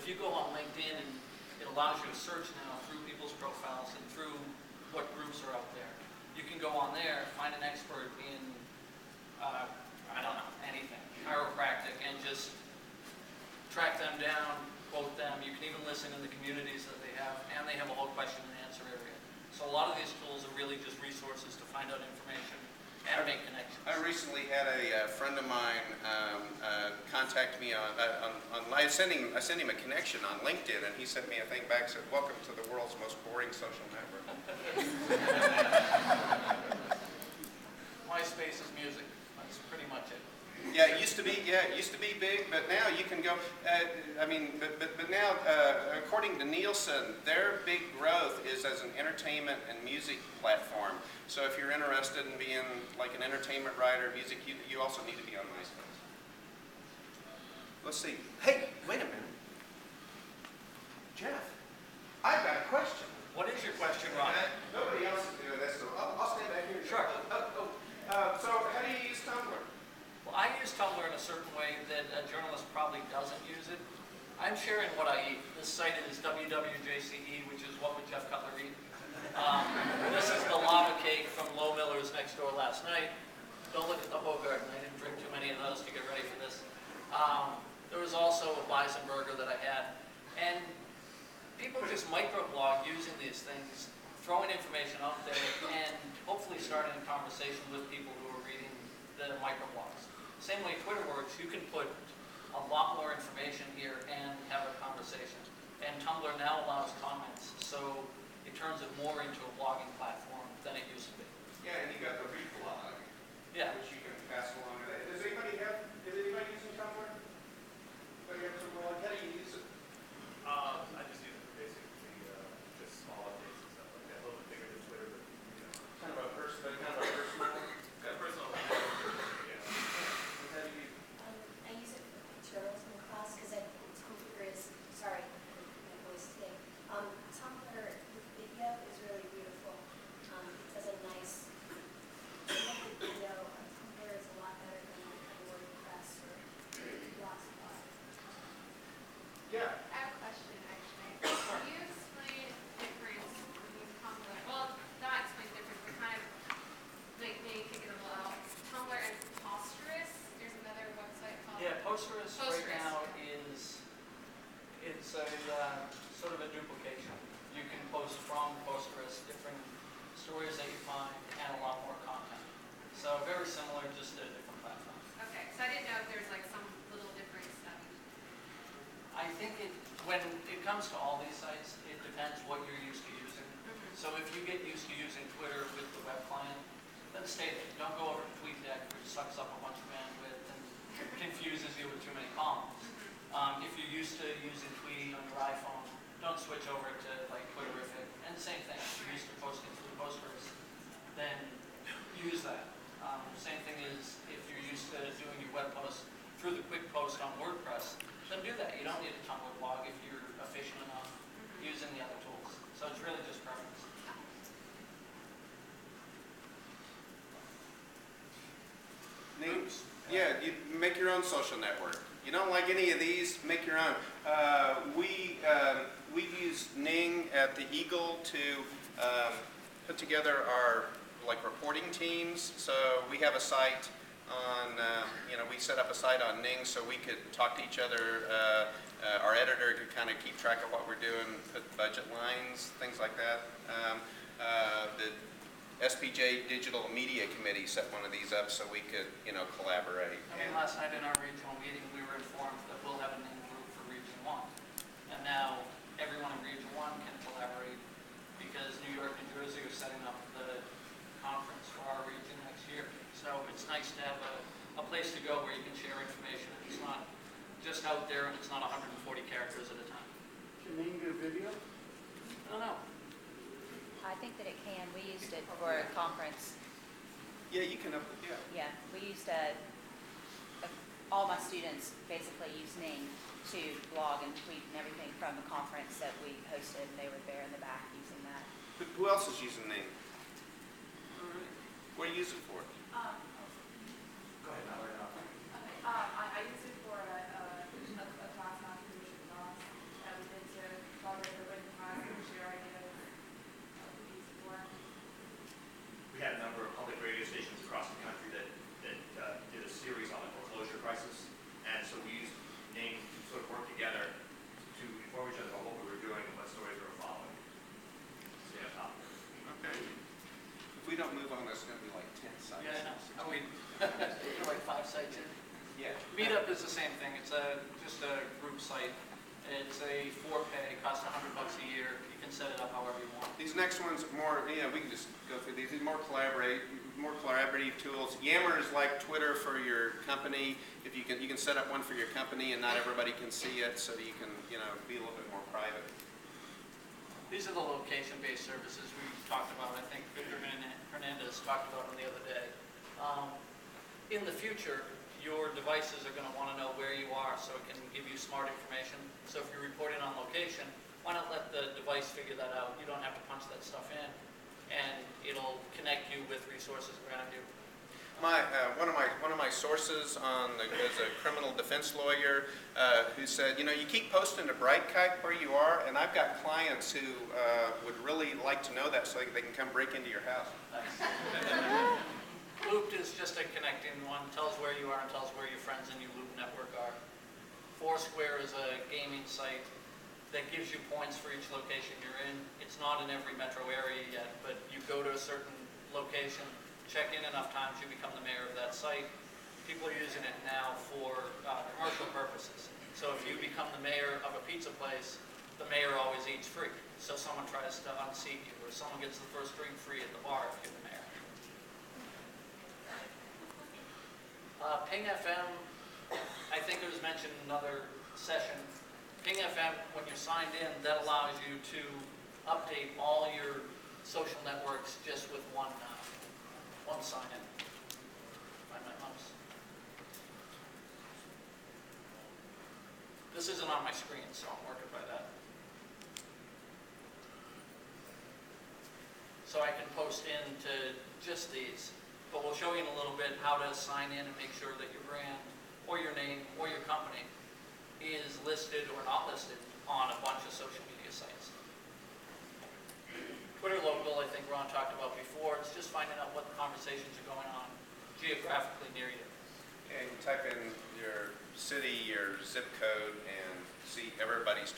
if you go on LinkedIn, and it allows you to search now through people's profiles and through what groups are out there. You can go on there, find an expert in, I don't know, anything, chiropractic, and just track them down, quote them. You can even listen in the communities that they have, and they have a whole question and answer area. So a lot of these tools are really just resources to find out information and make connections. I recently had a friend of mine contact me on I sent him a connection on LinkedIn, and he sent me a thing back that said, "Welcome to the world's most boring social network." MySpace is music. That's pretty much it. Yeah, it used to be big, but now you can go. But now, according to Nielsen, their big growth is as an entertainment and music platform. So if you're interested in being like an entertainment writer, music, you also need to be on MySpace. Let's see. Hey, wait a minute, Jeff. I've got a question. What is your question, Ron? Nobody else is doing this, so I'll stand back here. Sure. So how do you use Tumblr? Well, I use Tumblr in a certain way that a journalist probably doesn't use it. I'm sharing what I eat. This site is WWJCE, which is What Would Jeff Cutler Eat? This is the lava cake from Low Miller's next door last night. Don't look at the Hogarden. I didn't drink too many of those to get ready for this. There was also a bison burger that I had. And people just microblog using these things, throwing information out there, and hopefully starting a conversation with people who are reading the microblogs. Same way Twitter works, you can put a lot more information here and have a conversation. And Tumblr now allows comments, so it turns it more into a blogging platform than it used to be. Yeah, and you got the reblog, Yeah. which you can pass along. Is anybody using Tumblr? Anybody have Tumblr? How do you use it? I just use it for basically just small updates and stuff like that. A little bit bigger than Twitter, but you know. Kind of a personal. Kind of personal. Yeah. How do you use it? I use it for materials in class because computer is, sorry, my voice today. Tumblr with video is really beautiful. It does a nice video. Tumblr is a lot better than WordPress or Blogspot. Yeah. I have a question, actually. Can you explain the difference between Tumblr? Well, not explain the difference, but kind of like maybe kick it a little out. Tumblr and Posterous. There's another website called. Yeah, Posterous right Posterous. now it's a sort of a duplication. You can post from Posterous different stories that you find and a lot more content. So very similar, just a different platform. Okay, so I didn't know if there's like some little difference. I think when it comes to all these sites, it depends what you're used to using. So if you get used to using Twitter with the web client, then stay there. Don't go over to TweetDeck, which sucks up a bunch of bandwidth and confuses you with too many columns. If you're used to using Tweet on your iPhone, don't switch over to like Twitterific. And same thing, if you're used to posting through Postgres, then use that. Same thing is if you're used to doing your web posts through the quick post on WordPress, then do that. You don't need a Tumblr blog if you're efficient enough using the other tools. So it's really just preference. Yeah, you make your own social network. You don't like any of these, make your own. We use Ning at the Eagle to put together our reporting teams. So we have a site on, we set up a site on Ning so we could talk to each other. Our editor could kind of keep track of what we're doing, put budget lines, things like that. The SPJ Digital Media Committee set one of these up so we could, collaborate. And last night in our regional meeting, we were informed that we'll have a Ning group for Region 1. And now everyone in Region 1 can collaborate because New York and Jersey are setting up the conference for our region next year. So it's nice to have a place to go where you can share information. It's not just out there and it's not 140 characters at a time. Can Ning do video? I don't know. I think that it can. We used it for a conference. Yeah, you can Yeah, we used all my students basically used Ning to blog and tweet and everything from the conference that we hosted. They were there in the back using that. Who else is using Ning? What do you use it for? Go ahead, I use it for a class modification class. sites? Yeah. Meetup is the same thing. It's just a group site. It's a for-pay, costs $100 a year. You can set it up however you want. These next ones are more, we can just go through these. These are more collaborative tools. Yammer is like Twitter for your company. If you can set up one for your company, and not everybody can see it, so you can, be a little bit more private. These are the location-based services we talked about. I think Victor Hernandez talked about them the other day. In the future, your devices are going to want to know where you are, so it can give you smart information. So if you're reporting on location, why not let the device figure that out? You don't have to punch that stuff in, and it'll connect you with resources around you. One of my sources is a criminal defense lawyer who said, you keep posting to Brightkite where you are, and I've got clients who would really like to know that so they can come break into your house. Looped is just a connecting one, tells where you are and tells where your friends in your Loop network are. Foursquare is a gaming site that gives you points for each location you're in. It's not in every metro area yet, but you go to a certain location, check in enough times, you become the mayor of that site. People are using it now for commercial purposes. So if you become the mayor of a pizza place, the mayor always eats free. So someone tries to unseat you, or someone gets the first drink free at the bar if you're the mayor. Ping FM, I think it was mentioned in another session. Ping FM, when you're signed in, that allows you to update all your social networks just with one sign-in. Find my mouse. This isn't on my screen, so I'm working by that. So I can post into just these. But we'll show you in a little bit how to sign in and make sure that your brand or your name or your company is listed or not listed on a bunch of social media sites. Twitter local, I think Ron talked about before. It's just finding out what conversations are going on geographically near you. Yeah, you type in your city, your zip code, and see everybody's